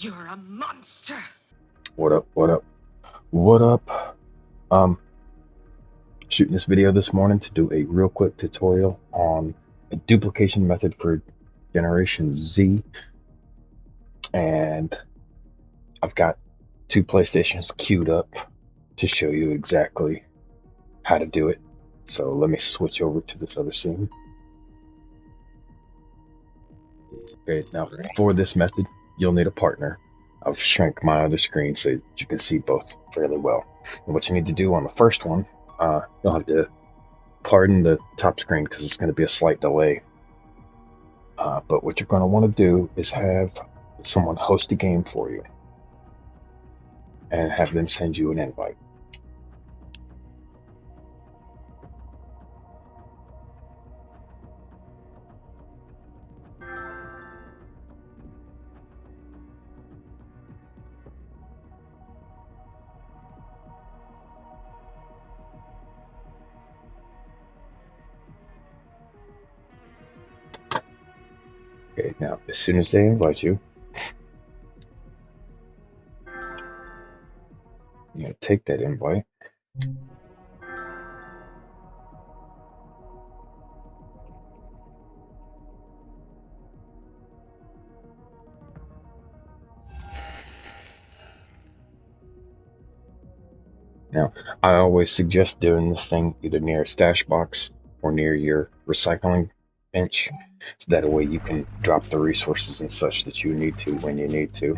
You're a monster. What up, what up, what up? Shooting this video this morning to do a real quick tutorial on a duplication method for Generation Z. And I've got two PlayStations queued up to show you exactly how to do it. So let me switch over to this other scene. Okay, now for this method, you'll need a partner. I've shrank my other screen so you can see both fairly well. And what you need to do on the first one, you'll have to pardon the top screen because it's going to be a slight delay. But what you're going to want to do is have someone host a game for you and have them send you an invite. Okay, now as soon as they invite you, you're going to take that invite. Now, I always suggest doing this thing either near a stash box or near your recycling bench, so that way you can drop the resources and such that you need to when you need to.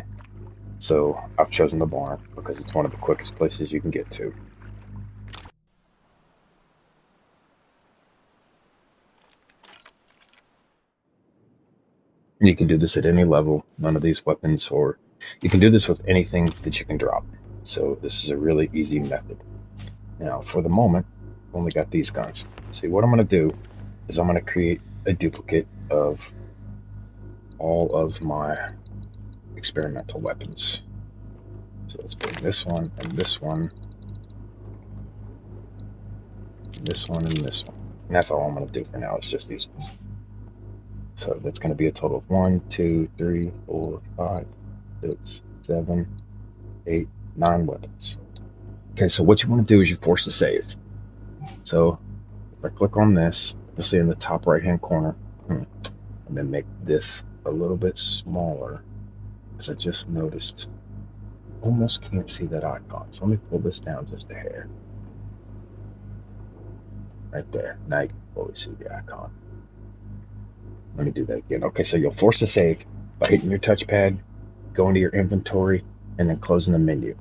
So I've chosen the barn because it's one of the quickest places you can get to. You can do this at any level, none of these weapons, or you can do this with anything that you can drop. So this is a really easy method. Now, for the moment, I've only got these guns. See, what I'm going to do is I'm going to create a duplicate of all of my experimental weapons. So let's bring this one, and this one, and this one, and this one. And that's all I'm going to do for now. It's just these ones. So that's going to be a total of 1, 2, 3, 4, 5, 6, 7, 8, 9 weapons. Okay, so what you want to do is you force a save. So if I click on this, you'll see in the top right hand corner, I'm going to make this a little bit smaller because I just noticed almost can't see that icon. So let me pull this down just a hair. Right there. Now you can fully see the icon. Let me do that again. Okay, so you'll force a save by hitting your touchpad, going to your inventory, and then closing the menu.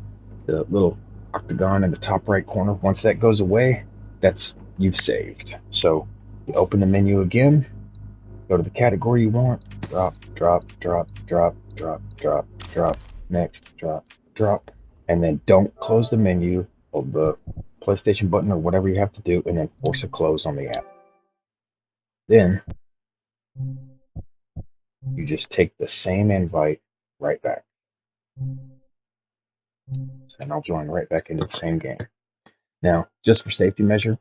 The little octagon in the top right corner, once that goes away, that's you've saved. So you open the menu again, go to the category you want, drop, drop, drop, drop, drop, drop, drop, next, drop, drop, and then don't close the menu, hold the PlayStation button or whatever you have to do, and then force a close on the app. Then you just take the same invite right back. And I'll join right back into the same game. Now, just for safety measure,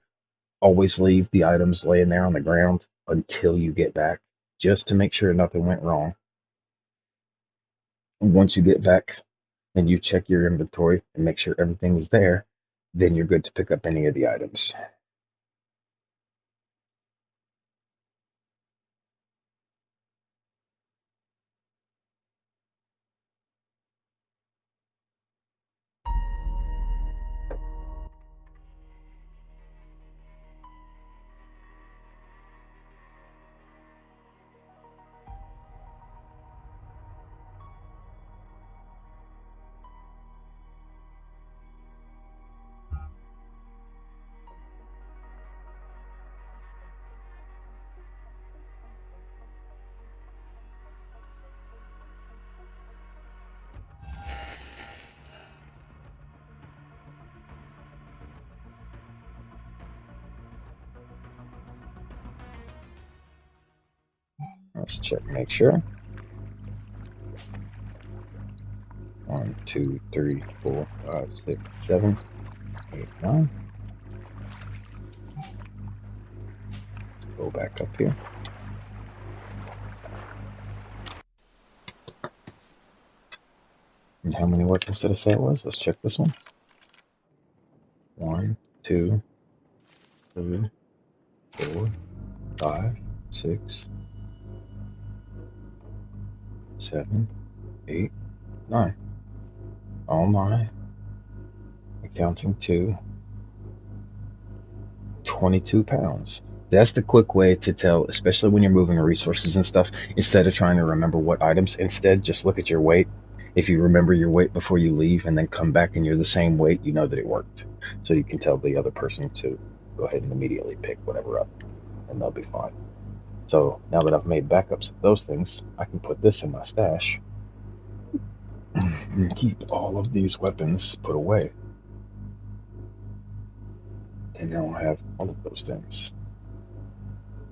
always leave the items laying there on the ground until you get back, just to make sure nothing went wrong. And once you get back and you check your inventory and make sure everything is there, then you're good to pick up any of the items. Let's check, make sure. 1, 2, 3, 4, 5, 6, 7, 8, 9. Let's go back up here. And how many weapons did I say it was? Let's check this one. 1, 2, 3, 4, 5, 6, 7, 8, 9. Oh my. Accounting to 22 pounds. That's the quick way to tell, especially when you're moving resources and stuff, instead of trying to remember what items, instead just look at your weight. If you remember your weight before you leave and then come back and you're the same weight, you know that it worked. So you can tell the other person to go ahead and immediately pick whatever up and they'll be fine. So now that I've made backups of those things, I can put this in my stash and keep all of these weapons put away. And now I have all of those things.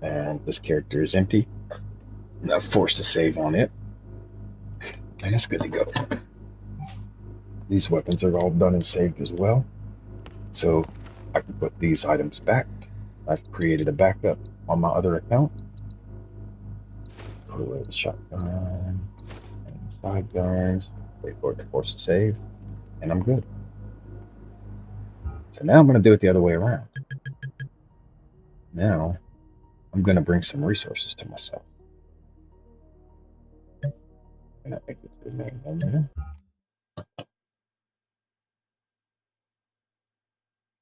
And this character is empty. And I've forced a save on it. And it's good to go. These weapons are all done and saved as well. So I can put these items back. I've created a backup on my other account. Put away the shotgun and the side guns. Wait for it to force a save. And I'm good. So now I'm going to do it the other way around. Now I'm going to bring some resources to myself. And I think it's the main one there.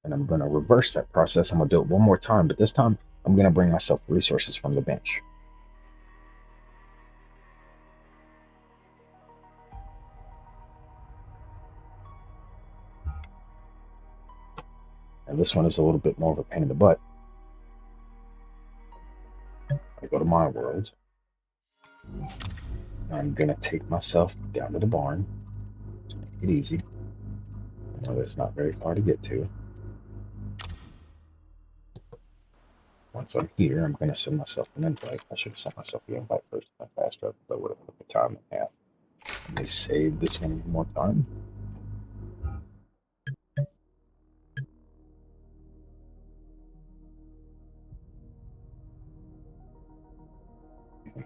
And I'm going to reverse that process. I'm going to do it one more time, but this time I'm going to bring myself resources from the bench. And this one is a little bit more of a pain in the butt. I go to my world. I'm going to take myself down to the barn to make it easy. I know that's not very far to get to. Once I'm here, I'm going to send myself an invite. I should have sent myself the invite first. If I fast traveled, that would have put the time in half. Let me save this one one more time.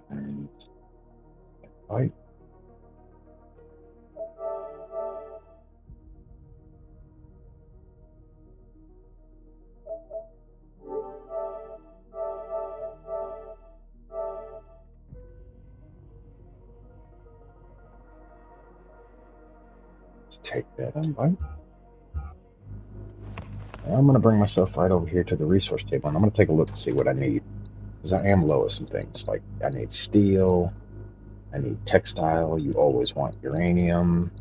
And invite. Let's take that invite. And I'm going to bring myself right over here to the resource table, and I'm going to take a look and see what I need. Because I am low at some things. Like, I need steel. I need textile. You always want uranium.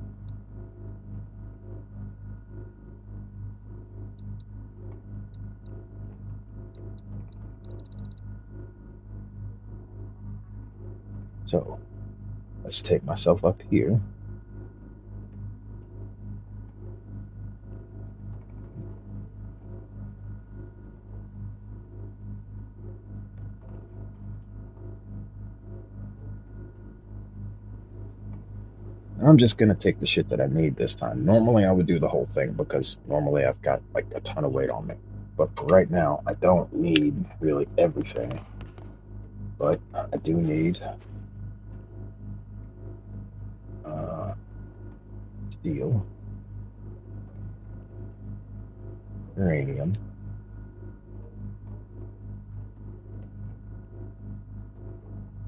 So let's take myself up here. I'm just going to take the shit that I need this time. Normally I would do the whole thing because normally I've got like a ton of weight on me. But for right now, I don't need really everything. But I do need steel, uranium,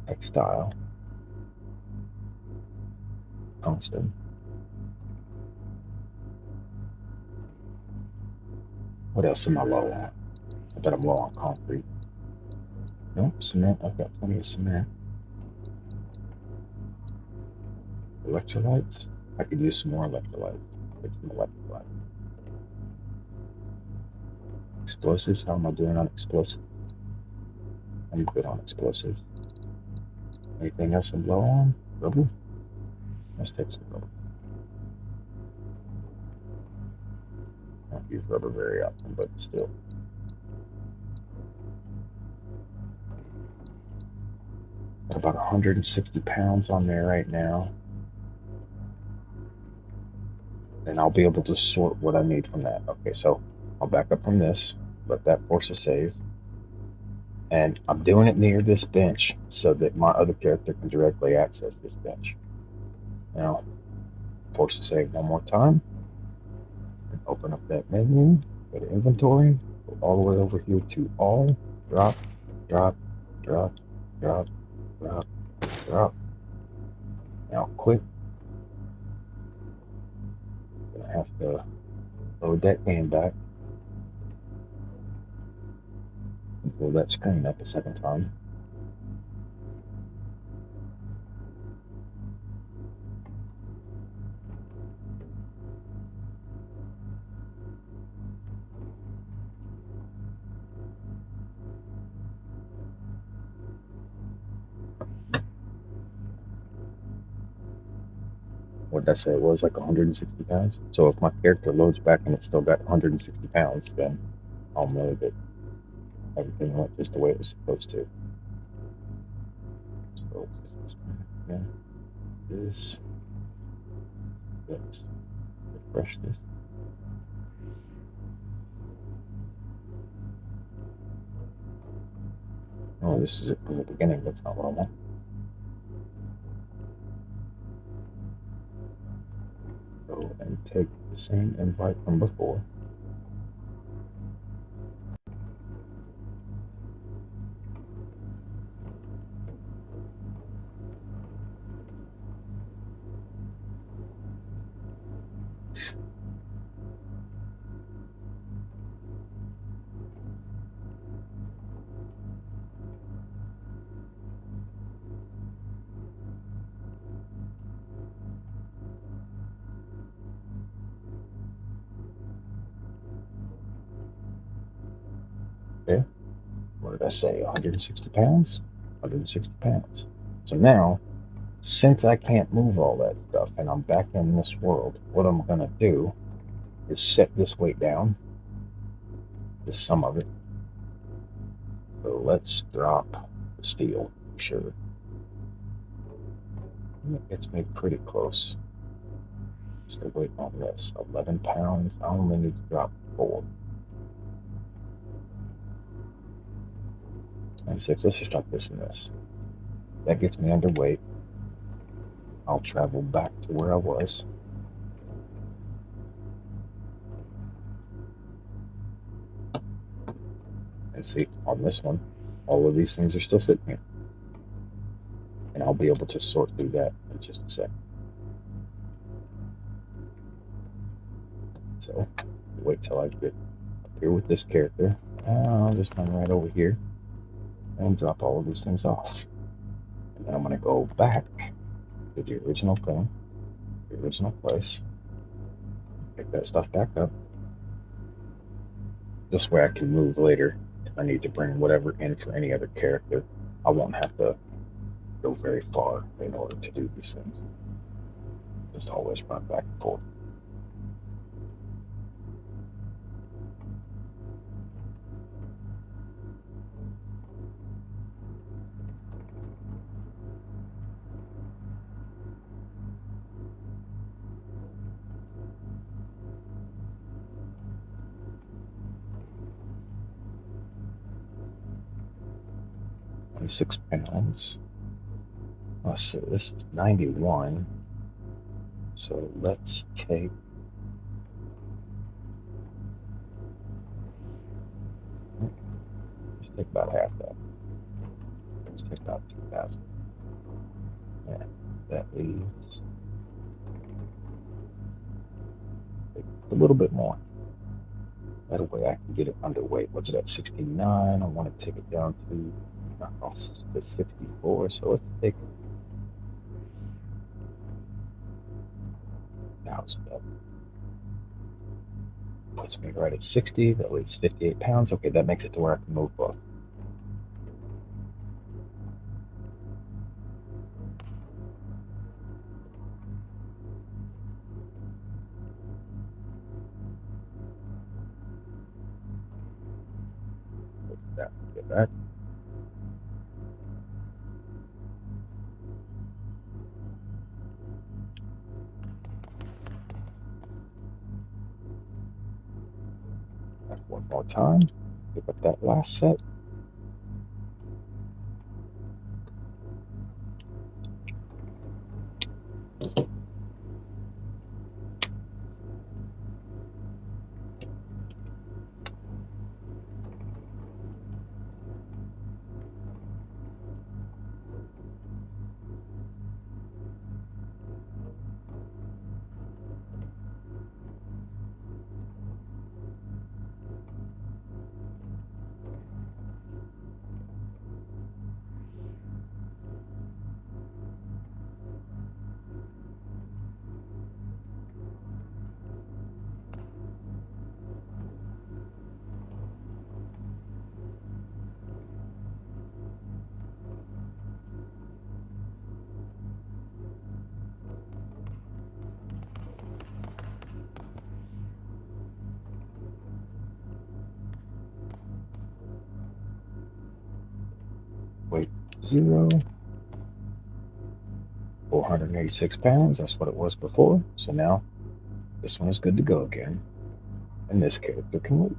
textile, tungsten. What else am I low on? I bet I'm low on concrete. Nope, cement. I've got plenty of cement. Electrolytes. I could use some more electrolytes. Get some electrolytes. Explosives. How am I doing on explosives? I'm good on explosives. Anything else I'm low on? Rubber? Let's take some rubber. I don't use rubber very often, but still. Got about 160 pounds on there right now. And I'll be able to sort what I need from that. Okay, so I'll back up from this, let that force a save. And I'm doing it near this bench so that my other character can directly access this bench. Now, Force to save one more time. And open up that menu. Go to inventory. Go all the way over here to all. Drop, drop, drop, drop, drop, drop. Now quit. Gonna have to load that game back and pull that screen up a second time. What did I say? It was like 160 pounds. So if my character loads back and it's still got 160 pounds, then I'll know that everything went just the way it was supposed to. So again, this, let's refresh this. Oh, this is it from the beginning. That's not what I want. Go and take the same invite from before. Okay. What did I say? 160 pounds? 160 pounds. So now, since I can't move all that stuff and I'm back in this world, what I'm going to do is set this weight down, the sum of it. So let's drop the steel, for sure. It's made pretty close. Still waiting on this. 11 pounds. I only need to drop 4. 26. Let's just drop this and this. That gets me underweight. I'll travel back to where I was. And see, on this one, all of these things are still sitting here. And I'll be able to sort through that in just a sec. So, wait till I get up here with this character. I'll just run right over here and drop all of these things off. And then I'm going to go back to the original thing, the original place. Pick that stuff back up. This way I can move later if I need to bring whatever in for any other character. I won't have to go very far in order to do these things. Just always run back and forth. £26. Let's see, this is 91. So let's take about half that. Let's take about 2,000. Yeah, that leaves a little bit more. That way I can get it underweight. What's it at? 69. I want to take it down to 64. So let's take 1,000 up. Puts me right at 60. That leaves 58 pounds. Okay, that makes it to where I can move both. Get that. One more time. Pick up that last set. 0. 486 pounds, that's what it was before. So now this one is good to go again. And this character can move.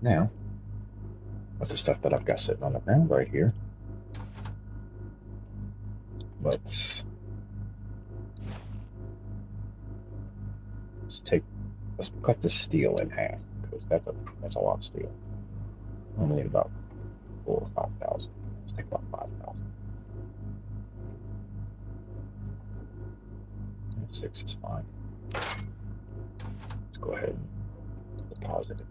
Now, with the stuff that I've got sitting on the ground right here, let's cut the steel in half, because that's a lot of steel. I only need about 4 or 5,000. Let's take about 5,000. 6 is fine. Let's go ahead and deposit it.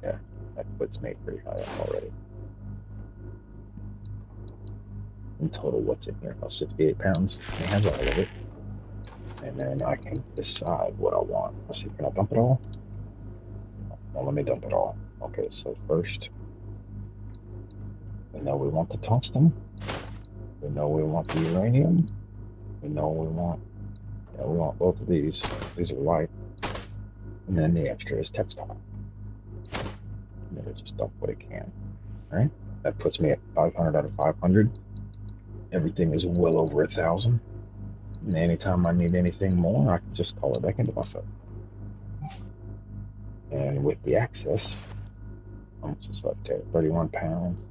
Yeah, that puts me pretty high up already. In total, what's in here? About 68 pounds. It has all of it. And then I can decide what I want. Let's see, can I dump it all? Well, let me dump it all. Okay, so first, we know we want the tungsten. We know we want the uranium. We know we want both of these. These are white. And then the extra is textile. And it'll just dump what it can. Alright? That puts me at 500 out of 500. Everything is well over 1,000. And anytime I need anything more, I can just call it back into myself. And with the access, how much is left there? 31 pounds.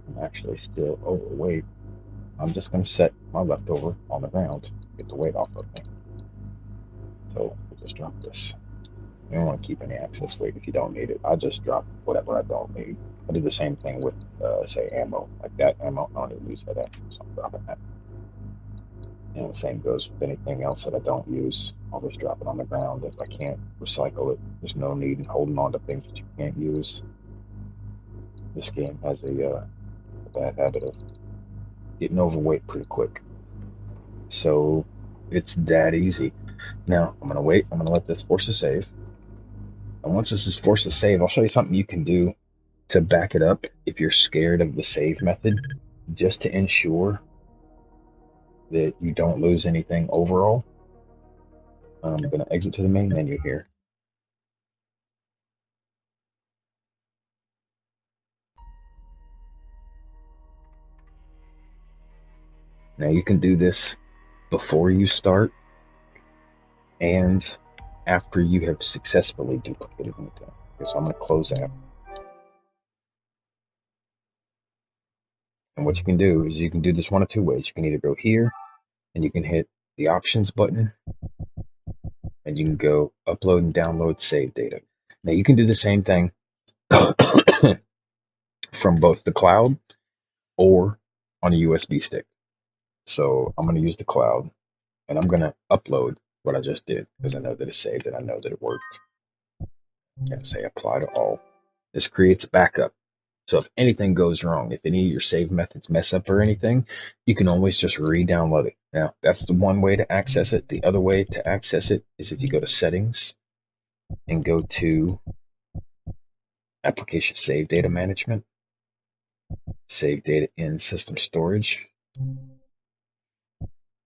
I'm actually still overweight. I'm just going to set my leftover on the ground, get the weight off of me. So we'll just drop this. You don't want to keep any excess weight if you don't need it. I just drop whatever I don't need. I do the same thing with, say, ammo. Like that ammo, I don't even use that ammo, so I'm dropping that. And the same goes with anything else that I don't use. I'll just drop it on the ground. If I can't recycle it, there's no need in holding on to things that you can't use. This game has a bad habit of getting overweight pretty quick. So it's that easy. Now, I'm going to wait. I'm going to let this force a save. And once this is forced to save, I'll show you something you can do to back it up if you're scared of the save method, just to ensure that you don't lose anything overall. I'm going to exit to the main menu here. Now you can do this before you start and after you have successfully duplicated anything. Okay, so I'm going to close out. And what you can do is you can do this one of two ways. You can either go here and you can hit the options button and you can go upload and download save data. Now you can do the same thing from both the cloud or on a USB stick. So I'm going to use the cloud and I'm going to upload what I just did because I know that it's saved and I know that it worked. And say apply to all. This creates a backup. So if anything goes wrong, if any of your save methods mess up or anything, you can always just re-download it. Now, that's the one way to access it. The other way to access it is if you go to settings and go to application save data management, save data in system storage.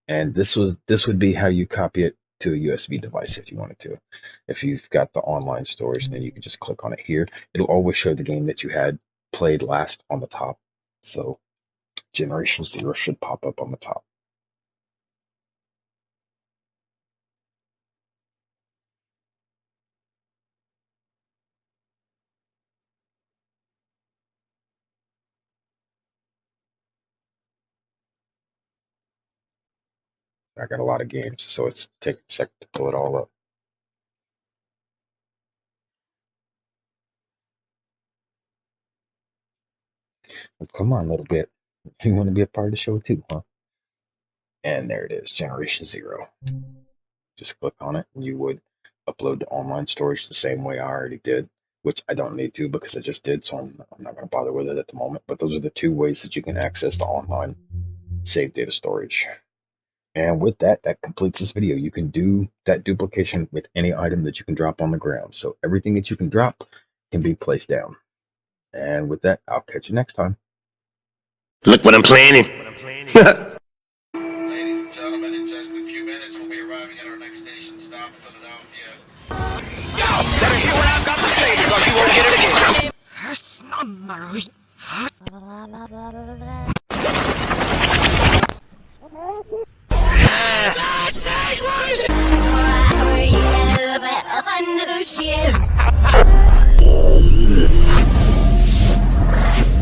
And this would be how you copy it to a USB device if you wanted to. If you've got the online storage, then you can just click on it here. It'll always show the game that you had played last on the top. So Generation 0 should pop up on the top. I got a lot of games, so it's taking a second to pull it all up. Well, come on, little bit. You want to be a part of the show too, huh? And there it is, Generation 0. Just click on it, and you would upload the online storage the same way I already did, which I don't need to because I just did, so I'm not going to bother with it at the moment. But those are the two ways that you can access the online save data storage. And with that, that completes this video. You can do that duplication with any item that you can drop on the ground. So everything that you can drop can be placed down. And with that, I'll catch you next time. Look what I'm planning. Ladies and gentlemen, in just a few minutes, we'll be arriving at our next station stop, Philadelphia. Better hear what I've got to say because you won't get it again. Oh, yeah,